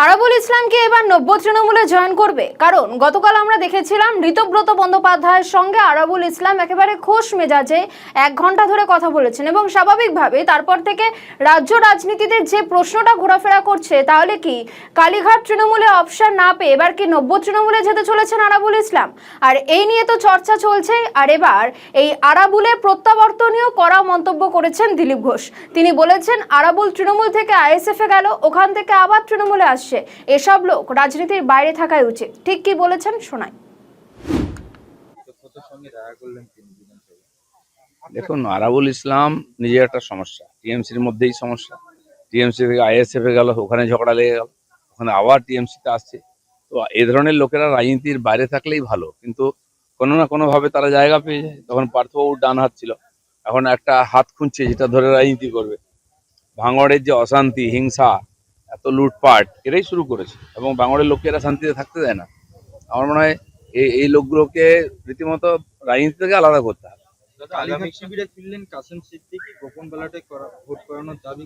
আরাবুল ইসলামকে এবার নব্য তৃণমূলে জয়েন করবে, কারণ গতকাল আমরা দেখেছিলাম ঋতব্রত বন্দ্যোপাধ্যায়ের সঙ্গে আরাবুল ইসলাম একেবারে খোশ মেজাজে 1 ঘন্টা ধরে কথা বলেছেন এবং স্বাভাবিকভাবে তারপর থেকে রাজ্য রাজনীতিতে যে প্রশ্নটা ঘোরাফেরা করছে, তাহলে কি কালীঘাট তৃণমূলে অপশন না পেয়ে এবার কি নব্য তৃণমূলে যেতে চলেছেন আরাবুল ইসলাম? আর এই নিয়ে তো চর্চা চলছে। আর এবার এই আরাবুলের প্রত্যাবর্তনীয় কড়া মন্তব্য করেছেন দিলীপ ঘোষ। তিনি বলেছেন আরাবুল তৃণমূল থেকে আইএসএফ এ গেল, ওখান থেকে আবার তৃণমূলে আসছে, এসব লোক রাজনীতির বাইরে থাকাই উচিত। ঠিক কি বলেছেন শোনাই। দেখুন, আরাবুল ইসলাম নিজে একটা সমস্যা, টিএমসির মধ্যেই সমস্যা। টিএমসি থেকে আইএসএফ এ গেল, ওখানে ঝগড়া লেগে গেল, ওখানে আবার টিএমসিতে আসছে। তো এই ধরনের লোকেরা রাজনীতির বাইরে থাকলেই ভালো, কিন্তু কোনো না কোনো ভাবে তারা জায়গা পেয়ে যায়। তখন পার্থবাবুর ডান হাত ছিল, এখন একটা হাত খুঁজছে যেটা ধরে রাজনীতি করবে। ভাঙড়ের যে অশান্তি, হিংসা, এত লুটপাট এরাই শুরু করেছে, এবং ভাঙড়ের লোকেরা শান্তিতে থাকতে দেয় না। আমার মনে হয় এই লোকগুলোকে রীতিমতো রাজনীতি থেকে আলাদা করতে হবে। আগামী শিবিরে ফিরলেন কাসেম সিদ্দিকী, গোপন ব্যালটে ভোট করানোর দাবি।